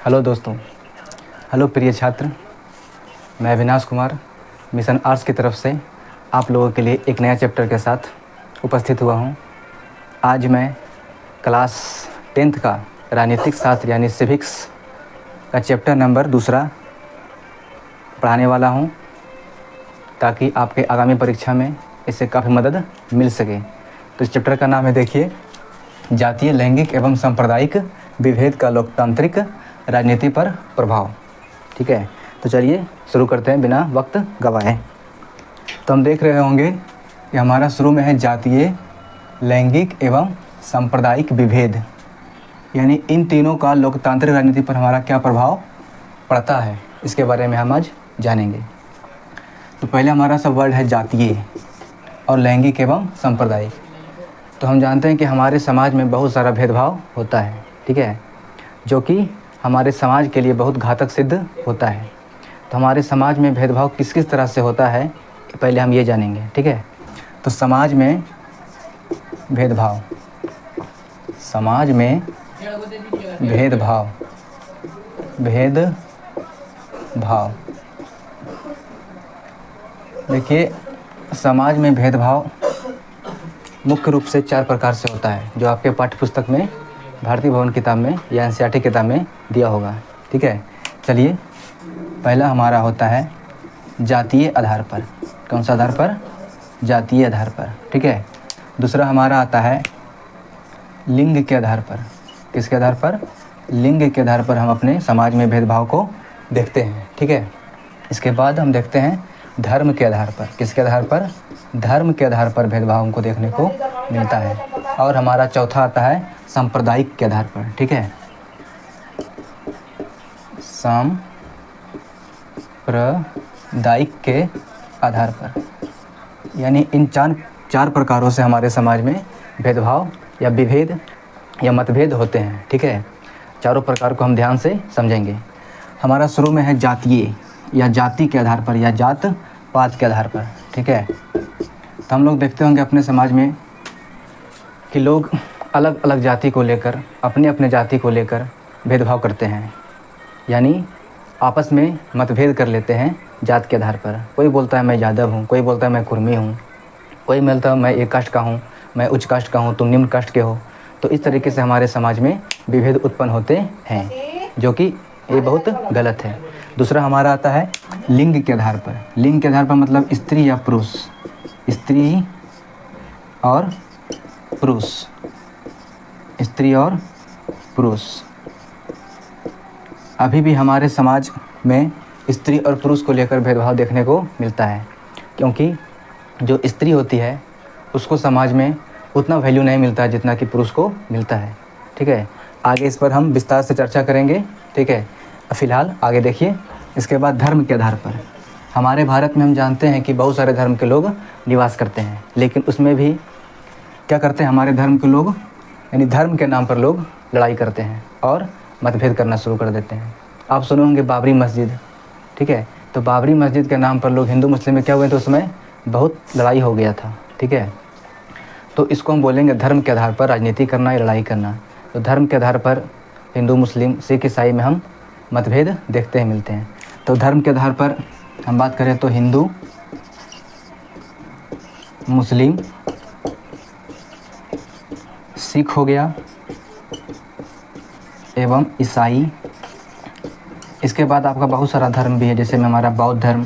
Hello दोस्तों, hello प्रिय छात्र। मैं अविनाश कुमार मिशन आर्ट्स की तरफ से आप लोगों के लिए एक नया चैप्टर के साथ उपस्थित हुआ हूं। आज मैं क्लास 10th का राजनीतिक शास्त्र यानी सिविक्स का चैप्टर नंबर 2 पढ़ाने वाला हूं, ताकि आपके आगामी परीक्षा में इससे काफ़ी मदद मिल सके। तो इस चैप्टर का नाम है, देखिए, जातीय, लैंगिक एवं सांप्रदायिक विभेद का लोकतांत्रिक राजनीति पर प्रभाव। ठीक है, तो चलिए शुरू करते हैं बिना वक्त गवाए। तो हम देख रहे होंगे कि हमारा शुरू में है जातीय, लैंगिक एवं सांप्रदायिक विभेद, यानी इन तीनों का लोकतांत्रिक राजनीति पर हमारा क्या प्रभाव पड़ता है, इसके बारे में हम आज जानेंगे। तो पहले हमारा सब वर्ड है जातीय और लैंगिक एवं सांप्रदायिक। तो हम जानते हैं कि हमारे समाज में बहुत सारा भेदभाव होता है, ठीक है, जो कि हमारे समाज के लिए बहुत घातक सिद्ध होता है। तो हमारे समाज में भेदभाव किस किस तरह से होता है, पहले हम ये जानेंगे, ठीक है। तो समाज में भेदभाव, समाज में भेदभाव, भेदभाव, देखिए, समाज में भेदभाव मुख्य रूप से 4 प्रकार से होता है, जो आपके पाठ्य पुस्तक में, भारतीय भवन किताब में या एनसीईआरटी किताब में दिया होगा, ठीक है। चलिए, पहला हमारा होता है जातीय आधार पर। कौन सा आधार पर? जातीय आधार पर, ठीक है। दूसरा हमारा आता है लिंग के आधार पर। किसके आधार पर? लिंग के आधार पर हम अपने समाज में भेदभाव को देखते हैं, ठीक है। इसके बाद हम देखते हैं धर्म के आधार पर। किसके आधार पर? धर्म के आधार पर भेदभाव हमको देखने को मिलता है। और हमारा चौथा आता है सांप्रदायिक के आधार पर, ठीक है, सांप्रदायिक के आधार पर। यानी इन चार प्रकारों से हमारे समाज में भेदभाव या विभेद या मतभेद होते हैं, ठीक है। चारों प्रकार को हम ध्यान से समझेंगे। हमारा शुरू में है जातीय या जाति के आधार पर या जात पात के आधार पर, ठीक है। तो हम लोग देखते होंगे अपने समाज में कि लोग अलग अलग जाति को लेकर, अपने अपने जाति को लेकर भेदभाव करते हैं, यानी आपस में मतभेद कर लेते हैं जात के आधार पर। कोई बोलता है मैं यादव हूँ, कोई बोलता है मैं कुर्मी हूँ, कोई बोलता है मैं एक कास्ट का हूँ, मैं उच्च कास्ट का हूँ, तुम निम्न कास्ट के हो। तो इस तरीके से हमारे समाज में विभेद उत्पन्न होते हैं, जो कि ये बहुत गलत है। दूसरा हमारा आता है लिंग के आधार पर। लिंग के आधार पर मतलब स्त्री या पुरुष, स्त्री और पुरुष, स्त्री और पुरुष। अभी भी हमारे समाज में स्त्री और पुरुष को लेकर भेदभाव देखने को मिलता है, क्योंकि जो स्त्री होती है उसको समाज में उतना वैल्यू नहीं मिलता है जितना कि पुरुष को मिलता है, ठीक है। आगे इस पर हम विस्तार से चर्चा करेंगे, ठीक है। फ़िलहाल आगे देखिए। इसके बाद धर्म के आधार पर। हमारे भारत में हम जानते हैं कि बहुत सारे धर्म के लोग निवास करते हैं, लेकिन उसमें भी क्या करते हैं हमारे धर्म के लोग, यानी धर्म के नाम पर लोग लड़ाई करते हैं और मतभेद करना शुरू कर देते हैं। आप सुने होंगे बाबरी मस्जिद, ठीक है। तो बाबरी मस्जिद के नाम पर लोग, हिंदू मुस्लिम में क्या हुए थे, उसमें बहुत लड़ाई हो गया था, ठीक है। तो इसको हम बोलेंगे धर्म के आधार पर राजनीति करना या लड़ाई करना। तो धर्म के आधार पर हिंदू मुस्लिम सिख ईसाई में हम मतभेद देखते हैं, मिलते हैं। तो धर्म के आधार पर हम बात करें तो हिंदू, मुस्लिम, सिख हो गया एवं ईसाई। इसके बाद आपका बहुत सारा धर्म भी है, जैसे में हमारा बौद्ध धर्म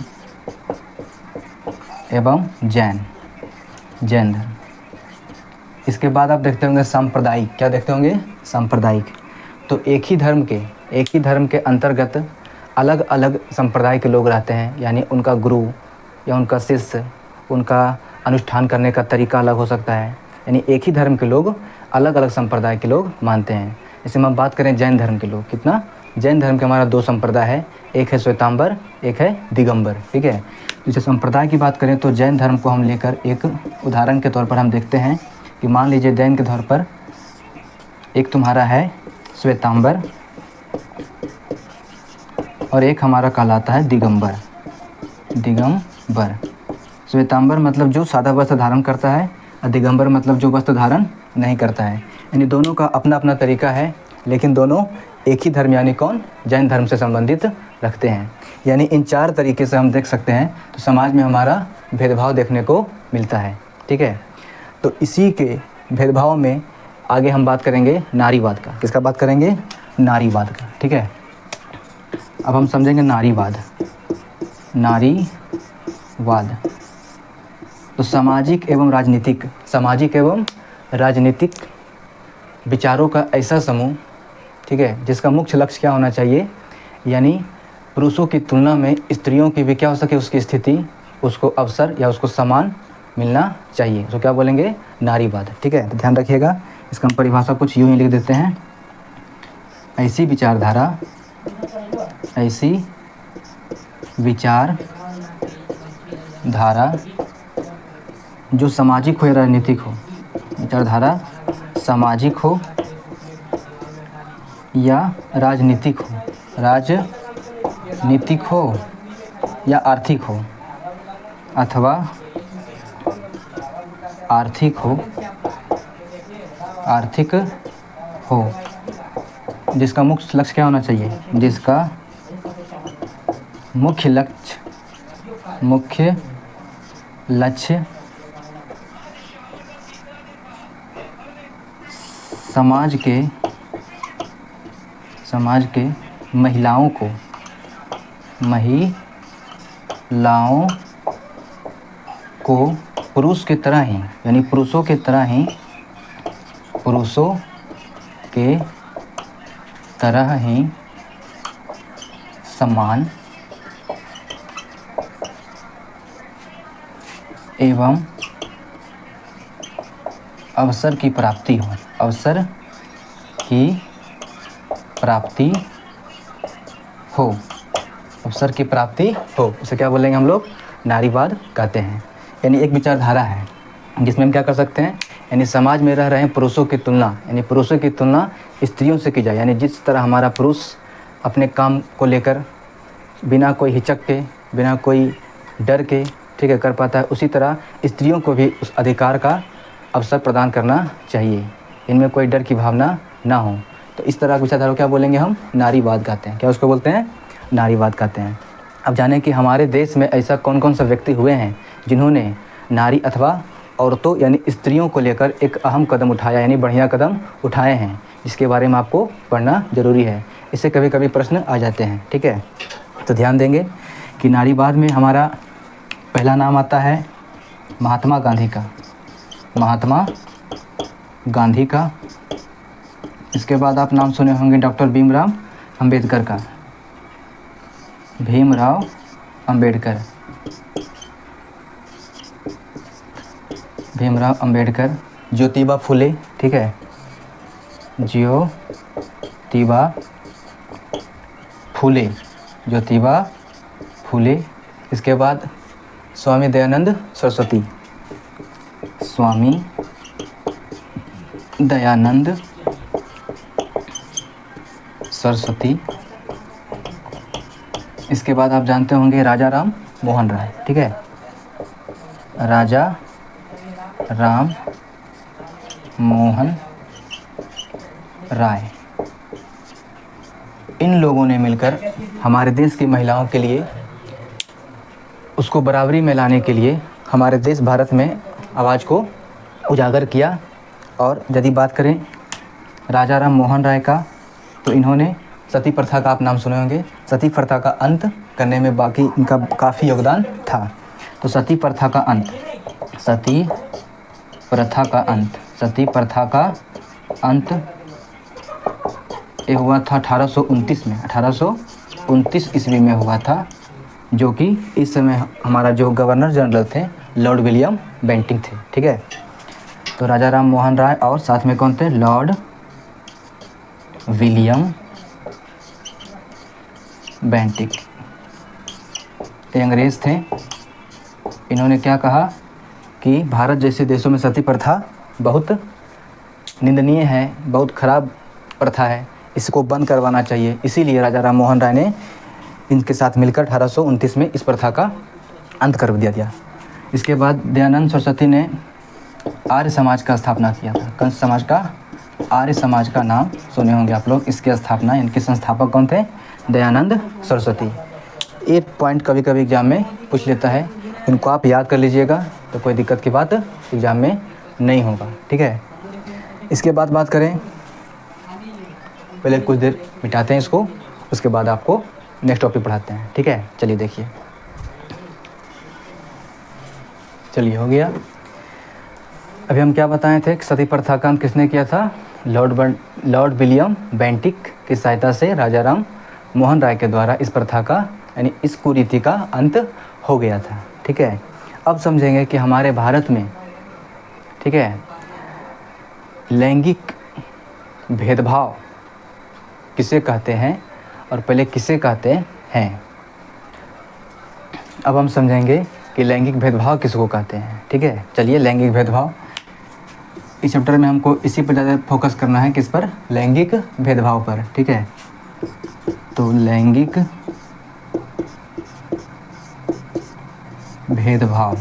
एवं जैन धर्म। इसके बाद आप देखते होंगे सांप्रदायिक। क्या देखते होंगे? सांप्रदायिक। तो एक ही धर्म के अंतर्गत अलग अलग संप्रदाय के लोग रहते हैं, यानी उनका गुरु या उनका शिष्य, उनका अनुष्ठान करने का तरीका अलग हो सकता है। यानी एक ही धर्म के लोग अलग अलग संप्रदाय के लोग मानते हैं। जैसे हम बात करें जैन धर्म के लोग, कितना, जैन धर्म के हमारा 2 संप्रदाय है, एक है श्वेतांबर, एक है दिगंबर, ठीक है। जैसे संप्रदाय की बात करें तो जैन धर्म को हम लेकर एक उदाहरण के तौर पर हम देखते हैं कि मान लीजिए जैन के तौर पर एक तुम्हारा है श्वेतांबर और एक हमारा कहलाता है दिगंबर। श्वेतांबर मतलब जो सादा वस्त्र धारण करता है और दिगंबर मतलब जो वस्त्र धारण नहीं करता है। यानी दोनों का अपना अपना तरीका है, लेकिन दोनों एक ही धर्म यानी कौन, जैन धर्म से संबंधित रखते हैं। यानी इन 4 तरीके से हम देख सकते हैं तो समाज में हमारा भेदभाव देखने को मिलता है। ठीक है, तो इसी के भेदभाव में आगे हम बात करेंगे नारीवाद का। किसका बात करेंगे? नारीवाद का। ठीक है, अब हम समझेंगे नारीवाद। नारीवाद तो सामाजिक एवं राजनीतिक विचारों का ऐसा समूह, ठीक है, जिसका मुख्य लक्ष्य क्या होना चाहिए, यानी पुरुषों की तुलना में स्त्रियों की भी क्या हो सके उसकी स्थिति, उसको अवसर या उसको सम्मान मिलना चाहिए, तो क्या बोलेंगे? नारीवाद। ठीक है, तो ध्यान रखिएगा, इसका हम परिभाषा कुछ यूँ ही लिख देते हैं। ऐसी विचारधारा जो सामाजिक हो या राजनीतिक हो, विचारधारा सामाजिक हो या राजनीतिक हो या आर्थिक हो अथवा आर्थिक हो, जिसका मुख्य लक्ष्य क्या होना चाहिए? जिसका मुख्य लक्ष्य समाज के महिलाओं को पुरुष के तरह ही, यानी पुरुषों के तरह ही सम्मान एवं अवसर की प्राप्ति हो, उसे क्या बोलेंगे हम लोग? नारीवाद कहते हैं। यानी एक विचारधारा है जिसमें हम क्या कर सकते हैं, यानी समाज में रह रहे हैं पुरुषों की तुलना स्त्रियों से की जाए, यानी जिस तरह हमारा पुरुष अपने काम को लेकर बिना कोई हिचक के, बिना कोई डर के, ठीक है, कर पाता है, उसी तरह स्त्रियों को भी उस अधिकार का अवसर प्रदान करना चाहिए, इनमें कोई डर की भावना ना हो। तो इस तरह की विचारधारा क्या बोलेंगे हम? नारीवाद कहते हैं। क्या उसको बोलते हैं? नारीवाद कहते हैं। अब जानें कि हमारे देश में ऐसा कौन कौन सा व्यक्ति हुए हैं जिन्होंने नारी अथवा औरतों यानी स्त्रियों को लेकर एक अहम कदम उठाया, यानी बढ़िया कदम उठाए हैं, जिसके बारे में आपको पढ़ना ज़रूरी है। इससे कभी कभी प्रश्न आ जाते हैं। ठीक है, तो ध्यान देंगे कि नारीवाद में हमारा पहला नाम आता है महात्मा गांधी का। इसके बाद आप नाम सुने होंगे डॉक्टर भीमराव अंबेडकर, ज्योतिबा फुले, ठीक है, ज्योतिबा फुले। इसके बाद स्वामी दयानंद सरस्वती। इसके बाद आप जानते होंगे राजा राम मोहन राय, ठीक है, राजा राम मोहन राय। इन लोगों ने मिलकर हमारे देश की महिलाओं के लिए, उसको बराबरी में लाने के लिए हमारे देश भारत में आवाज़ को उजागर किया। और यदि बात करें राजा राम मोहन राय का, तो इन्होंने सती प्रथा का आप नाम सुने होंगे। सती प्रथा का अंत करने में बाकी इनका काफ़ी योगदान था। तो सती प्रथा का अंत ये हुआ था 1829 में, 1829 ईस्वी में हुआ था, जो कि इस समय हमारा जो गवर्नर जनरल थे लॉर्ड विलियम बेंटिंक थे। ठीक है, तो राजा राम मोहन राय और साथ में कौन थे? लॉर्ड विलियम बेंटिक, ये अंग्रेज़ थे। इन्होंने क्या कहा कि भारत जैसे देशों में सती प्रथा बहुत निंदनीय है, बहुत ख़राब प्रथा है, इसको बंद करवाना चाहिए। इसीलिए राजा राम मोहन राय ने इनके साथ मिलकर 1829 में इस प्रथा का अंत कर दिया। इसके बाद दयानंद सरस्वती ने आर्य समाज का स्थापना किया था, कंस समाज का आर्य समाज का नाम सुने होंगे आप लोग। इसकी स्थापना, इनके संस्थापक कौन थे? दयानंद सरस्वती। एक पॉइंट कभी कभी एग्जाम में पूछ लेता है, इनको आप याद कर लीजिएगा तो कोई दिक्कत की बात एग्जाम में नहीं होगा, ठीक है। इसके बाद बात करें, पहले कुछ देर मिटाते हैं इसको, उसके बाद आपको नेक्स्ट टॉपिक पढ़ाते हैं, ठीक है। चलिए देखिए, चलिए हो गया। अभी हम क्या बताए थे कि सती प्रथा का अंत किसने किया था? लॉर्ड विलियम बेंटिक की सहायता से राजा राम मोहन राय के द्वारा इस प्रथा का, यानी इस कुरीति का अंत हो गया था, ठीक है। अब समझेंगे कि हमारे भारत में, ठीक है, लैंगिक भेदभाव किसे कहते हैं और पहले किसे कहते हैं। अब हम समझेंगे कि लैंगिक भेदभाव किसको कहते हैं, ठीक है। चलिए, लैंगिक भेदभाव, इस चैप्टर में हमको इसी पर ज़्यादा फोकस करना है, किस पर? लैंगिक भेदभाव पर, ठीक है। तो लैंगिक भेदभाव,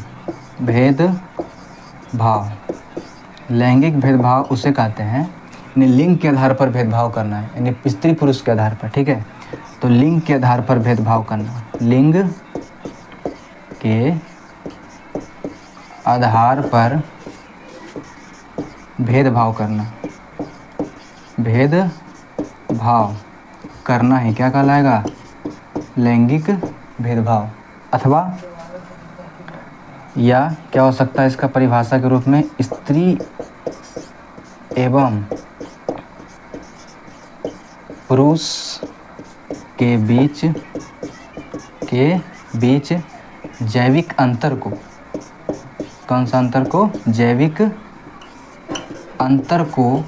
लैंगिक भेदभाव उसे कहते हैं यानी लिंग के आधार पर भेदभाव करना है, यानी स्त्री पुरुष के आधार पर, ठीक है। तो लिंग के आधार पर भेदभाव करना, लिंग के आधार पर भेदभाव करना ही क्या कहलाएगा? लैंगिक भेदभाव। अथवा या क्या हो सकता है इसका परिभाषा के रूप में? स्त्री एवं पुरुष के बीच जैविक अंतर को, कौन सा अंतर को? जैविक अंतर को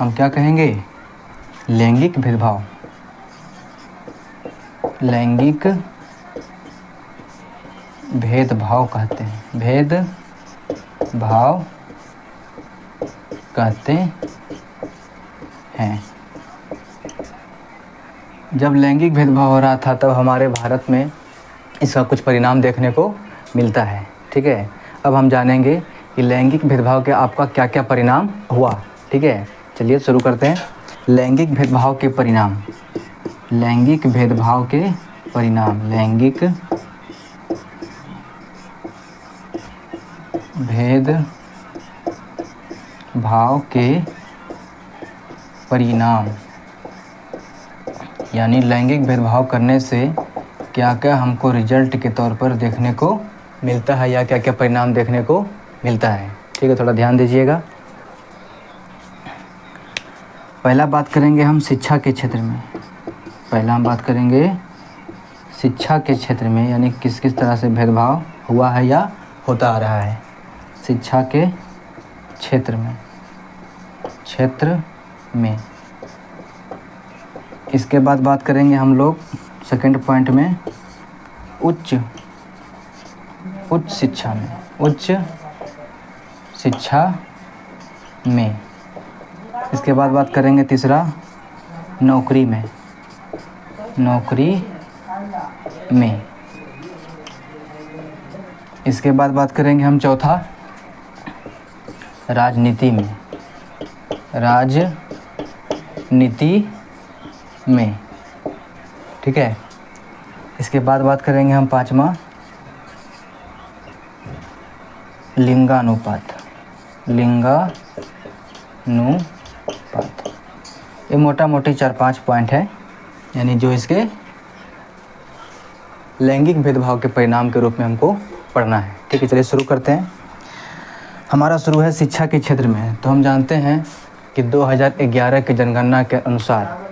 हम क्या कहेंगे? लैंगिक भेदभाव। लैंगिक भेदभाव कहते हैं, भेदभाव कहते हैं। जब लैंगिक भेदभाव हो रहा था तब हमारे भारत में इसका कुछ परिणाम देखने को मिलता है, ठीक है। अब हम जानेंगे कि लैंगिक भेदभाव के आपका क्या क्या परिणाम हुआ, ठीक है। चलिए शुरू करते हैं। लैंगिक भेदभाव के परिणाम, लैंगिक भेदभाव के परिणाम, लैंगिक भेदभाव के परिणाम, यानी लैंगिक भेदभाव करने से क्या क्या हमको रिजल्ट के तौर पर देखने को मिलता है या क्या क्या परिणाम देखने को मिलता है, ठीक है। थोड़ा ध्यान दीजिएगा। पहला बात करेंगे हम शिक्षा के क्षेत्र में। पहला हम बात करेंगे शिक्षा के क्षेत्र में, यानी किस किस तरह से भेदभाव हुआ है या होता आ रहा है शिक्षा के क्षेत्र में। इसके बाद बात करेंगे हम लोग सेकंड पॉइंट में उच्च शिक्षा में। इसके बाद बात करेंगे तीसरा नौकरी में। इसके बाद बात करेंगे हम चौथा राजनीति में, ठीक है। इसके बाद बात करेंगे हम पांचवा लिंगानुपात। ये मोटा मोटी 4-5 पॉइंट है, यानी जो इसके लैंगिक भेदभाव के परिणाम के रूप में हमको पढ़ना है, ठीक है। चलिए शुरू करते हैं। हमारा शुरू है शिक्षा के क्षेत्र में। तो हम जानते हैं कि 2011 की जनगणना के अनुसार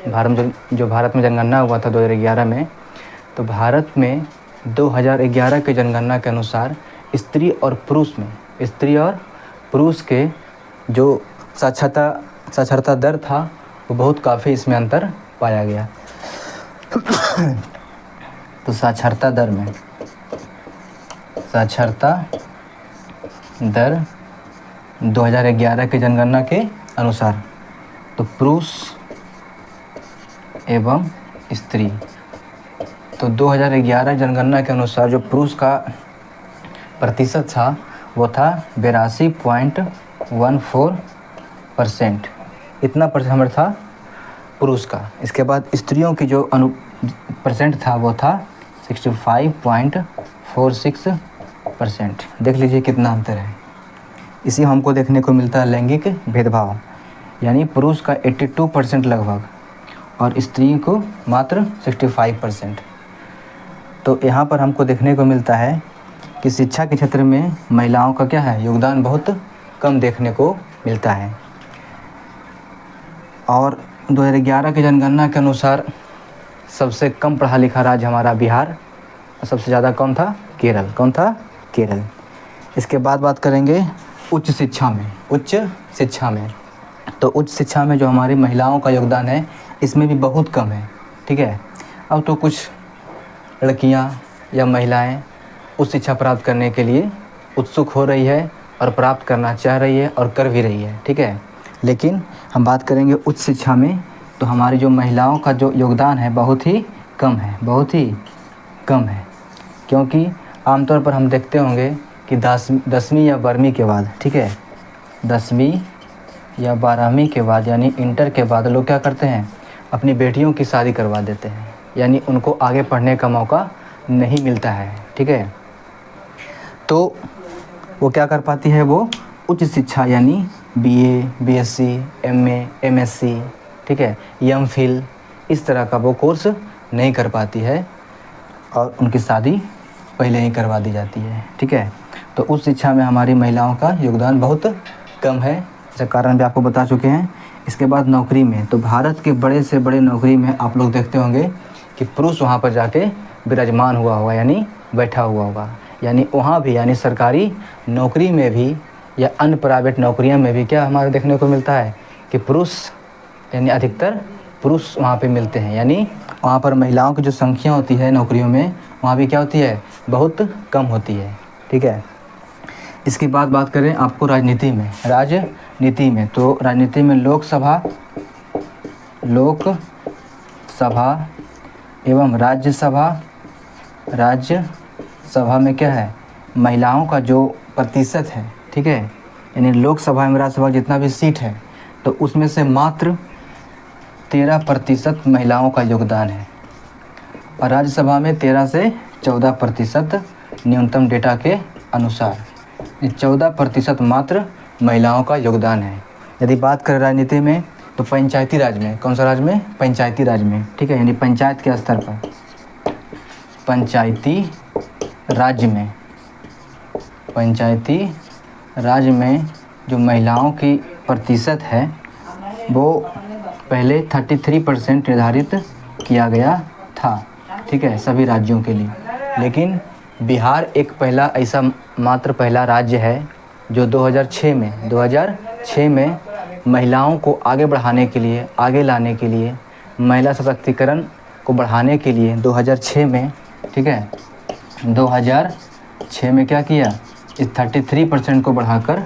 भारत में जनगणना हुआ था 2011 में, तो भारत में 2011 के जनगणना के अनुसार स्त्री और पुरुष के जो साक्षरता दर था वो बहुत काफ़ी इसमें अंतर पाया गया। तो साक्षरता दर 2011 की जनगणना के अनुसार, तो पुरुष एवं स्त्री, तो 2011 जनगणना के अनुसार जो पुरुष का प्रतिशत था वो था 82.14 65%, इतना परसेंट हमारा था पुरुष का। इसके बाद स्त्रियों की जो परसेंट था वो था 65.46%। देख लीजिए कितना अंतर है। इसी हमको देखने को मिलता है लैंगिक भेदभाव, यानी पुरुष का 82% लगभग और स्त्री को मात्र 65%। तो यहाँ पर हमको देखने को मिलता है कि शिक्षा के क्षेत्र में महिलाओं का क्या है, योगदान बहुत कम देखने को मिलता है। और 2011 की जनगणना के अनुसार सबसे कम पढ़ा लिखा राज्य हमारा बिहार और सबसे ज़्यादा कौन था, केरल। कौन था, केरल। इसके बाद बात करेंगे उच्च शिक्षा में। उच्च शिक्षा में तो उच्च शिक्षा में जो हमारी महिलाओं का योगदान है इसमें भी बहुत कम है, ठीक है। अब तो कुछ लड़कियां या महिलाएं उच्च शिक्षा प्राप्त करने के लिए उत्सुक हो रही है और प्राप्त करना चाह रही है और कर भी रही है, ठीक है। लेकिन हम बात करेंगे उच्च शिक्षा में तो हमारी जो महिलाओं का जो योगदान है बहुत ही कम है, बहुत ही कम है। क्योंकि आमतौर पर हम देखते होंगे कि 10वीं या 12वीं के बाद, ठीक है, 10वीं या 12वीं के बाद यानी इंटर के बाद लोग क्या करते हैं, अपनी बेटियों की शादी करवा देते हैं, यानी उनको आगे पढ़ने का मौका नहीं मिलता है, ठीक है। तो वो क्या कर पाती है, वो उच्च शिक्षा यानी BA, BSc, MA, MSc, ठीक है, MPhil इस तरह का वो कोर्स नहीं कर पाती है और उनकी शादी पहले ही करवा दी जाती है, ठीक है। तो उच्च शिक्षा में हमारी महिलाओं का योगदान बहुत कम है, इसका कारण भी आपको बता चुके हैं। इसके बाद नौकरी में तो भारत के बड़े से बड़े नौकरी में आप लोग देखते होंगे कि पुरुष वहाँ पर जाके विराजमान हुआ होगा, यानी बैठा हुआ होगा। यानी वहाँ भी, यानी सरकारी नौकरी में भी या अन्य प्राइवेट नौकरियों में भी क्या हमारे देखने को मिलता है कि पुरुष, यानी अधिकतर पुरुष वहाँ पे मिलते हैं। यानी वहाँ पर महिलाओं की जो संख्या होती है नौकरियों में, वहाँ भी क्या होती है, बहुत कम होती है, ठीक है। इसके बाद बात करें आपको राजनीति में। राजनीति में तो राजनीति में लोकसभा एवं राज्यसभा में क्या है, महिलाओं का जो प्रतिशत है, ठीक है, यानी लोकसभा एवं राज्यसभा जितना भी सीट है तो उसमें से मात्र 13% महिलाओं का योगदान है और राज्यसभा में 13 से 14% न्यूनतम डेटा के अनुसार 14% मात्र महिलाओं का योगदान है। यदि बात करें राजनीति में तो पंचायती राज में, कौन सा राज में, पंचायती राज में, ठीक है, यानी पंचायत के स्तर पर, पंचायती राज में जो महिलाओं की प्रतिशत है वो पहले 33% निर्धारित किया गया था, ठीक है, सभी राज्यों के लिए। लेकिन बिहार एक मात्र पहला राज्य है जो 2006 में महिलाओं को आगे बढ़ाने के लिए, आगे लाने के लिए, महिला सशक्तिकरण को बढ़ाने के लिए 2006 में, ठीक है, 2006 में क्या किया, इस 33% को बढ़ाकर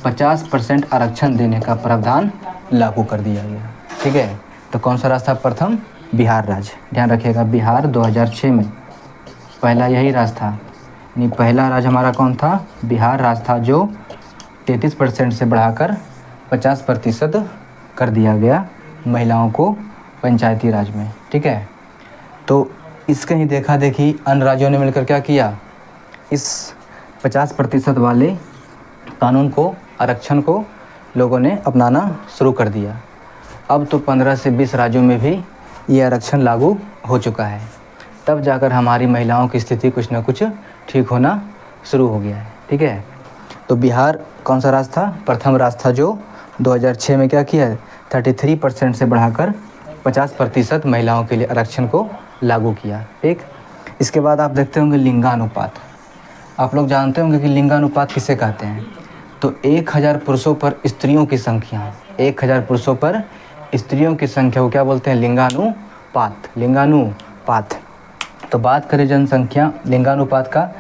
50% आरक्षण देने का प्रावधान लागू कर दिया गया, ठीक है। तो कौन सा राज्य था प्रथम, बिहार राज्य, ध्यान रखिएगा, बिहार 2006 में पहला यही राज्य था। यानी पहला राज्य हमारा कौन था, बिहार राज्य था, जो 33% से बढ़ाकर 50% कर दिया गया महिलाओं को पंचायती राज में, ठीक है। तो इसके ही देखा देखी अन्य राज्यों ने मिलकर क्या किया, इस 50% वाले कानून को, आरक्षण को लोगों ने अपनाना शुरू कर दिया। अब तो 15 से 20 राज्यों में भी ये आरक्षण लागू हो चुका है। तब जाकर हमारी महिलाओं की स्थिति कुछ ना कुछ ठीक होना शुरू हो गया है, ठीक है। तो बिहार कौन सा राज्य था, प्रथम राज्य था, जो 2006 में क्या किया, 33% से बढ़ाकर 50% महिलाओं के लिए आरक्षण को लागू किया, ठीक। इसके बाद आप देखते होंगे लिंगानुपात। आप लोग जानते होंगे कि लिंगानुपात किसे कहते हैं। तो 1000 पुरुषों पर स्त्रियों की संख्या, 1000 पुरुषों पर स्त्रियों की संख्या को क्या बोलते हैं, लिंगानुपात, लिंगानुपात। तो बात करें जनसंख्या लिंगानुपात का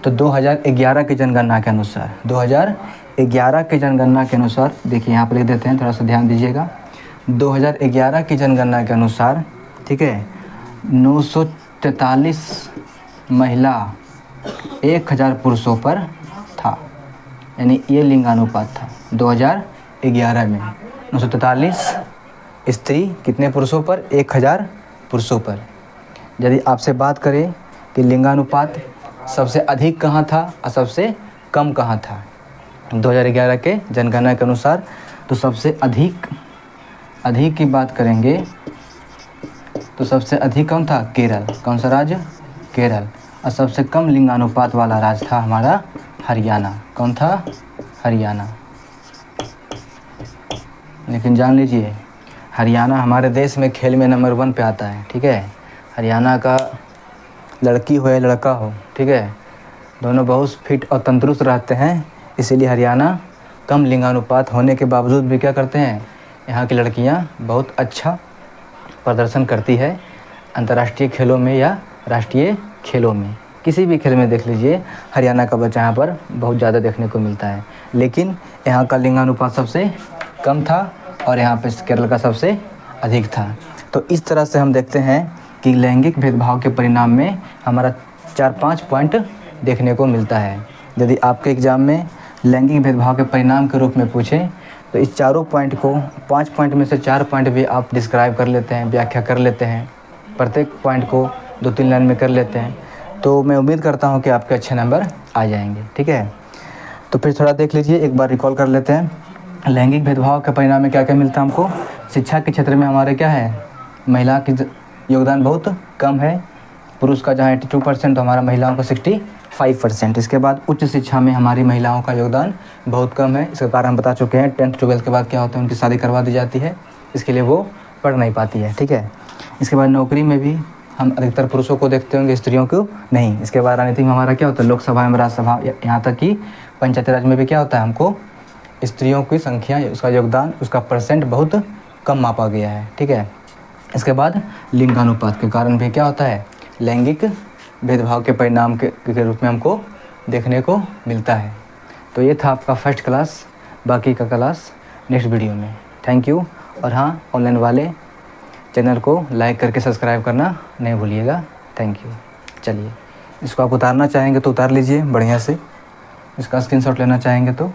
तो 2011 की जनगणना के अनुसार, 2011 की जनगणना के अनुसार, देखिए यहाँ पर लिख देते हैं, थोड़ा सा ध्यान दीजिएगा। 2011 की जनगणना के अनुसार, ठीक है, 943 महिला 1000 पुरुषों पर था, यानी ये लिंगानुपात था 2011 में, 943 स्त्री कितने पुरुषों पर, 1000 पुरुषों पर। यदि आपसे बात करें कि लिंगानुपात सबसे अधिक कहाँ था और सबसे कम कहाँ था 2011 के जनगणना के अनुसार, तो सबसे अधिक की बात करेंगे तो सबसे अधिक कौन था, केरल। कौन सा राज्य, केरल। और सबसे कम लिंगानुपात वाला राज्य था हमारा हरियाणा। कौन था, हरियाणा। लेकिन जान लीजिए हरियाणा हमारे देश में खेल में नंबर 1 पे आता है, ठीक है। हरियाणा का लड़की हो या लड़का हो, ठीक है, दोनों बहुत फिट और तंदुरुस्त रहते हैं। इसीलिए हरियाणा कम लिंगानुपात होने के बावजूद भी क्या करते हैं, यहाँ की लड़कियाँ बहुत अच्छा प्रदर्शन करती है अंतर्राष्ट्रीय खेलों में या राष्ट्रीय खेलों में। किसी भी खेल में देख लीजिए हरियाणा का बच्चा यहाँ पर बहुत ज़्यादा देखने को मिलता है। लेकिन यहाँ का लिंगानुपात सबसे कम था और यहाँ पे केरल का सबसे अधिक था। तो इस तरह से हम देखते हैं कि लैंगिक भेदभाव के परिणाम में हमारा 4-5 पॉइंट देखने को मिलता है। यदि आपके एग्ज़ाम में लैंगिक भेदभाव के परिणाम के रूप में पूछें तो इस चारों पॉइंट को, 5 पॉइंट में से 4 पॉइंट भी आप डिस्क्राइब कर लेते हैं, व्याख्या कर लेते हैं, प्रत्येक पॉइंट को 2-3 लाइन में कर लेते हैं, तो मैं उम्मीद करता हूँ कि आपके अच्छे नंबर आ जाएंगे, ठीक है। तो फिर थोड़ा देख लीजिए, एक बार रिकॉल कर लेते हैं। लैंगिक भेदभाव के परिणाम में क्या क्या मिलता है हमको। शिक्षा के क्षेत्र में हमारे क्या है, महिला की योगदान बहुत कम है। पुरुष का जहाँ 82% तो हमारा महिलाओं का 65%। इसके बाद उच्च शिक्षा में हमारी महिलाओं का योगदान बहुत कम है। इसका कारण हम बता चुके हैं, 10th 12th के बाद क्या होता है, उनकी शादी करवा दी जाती है, इसके लिए वो पढ़ नहीं पाती है, ठीक है। इसके बाद नौकरी में भी हम अधिकतर पुरुषों को देखते होंगे, स्त्रियों को नहीं। इसके बाद राजनीति में हमारा क्या होता है, लोकसभा में, राज्यसभा, यहाँ तक कि पंचायती राज में भी क्या होता है, हमको स्त्रियों की संख्या, उसका योगदान, उसका परसेंट बहुत कम मापा गया है, ठीक है। इसके बाद लिंगानुपात के कारण भी क्या होता है, लैंगिक भेदभाव के परिणाम के रूप में हमको देखने को मिलता है। तो ये था आपका फर्स्ट क्लास, बाकी का क्लास नेक्स्ट वीडियो में। Thank you. और हाँ, ऑनलाइन वाले चैनल को लाइक करके सब्सक्राइब करना नहीं भूलिएगा। Thank you. चलिए, इसको आप उतारना चाहेंगे तो उतार लीजिए बढ़िया से, इसका स्क्रीनशॉट लेना चाहेंगे तो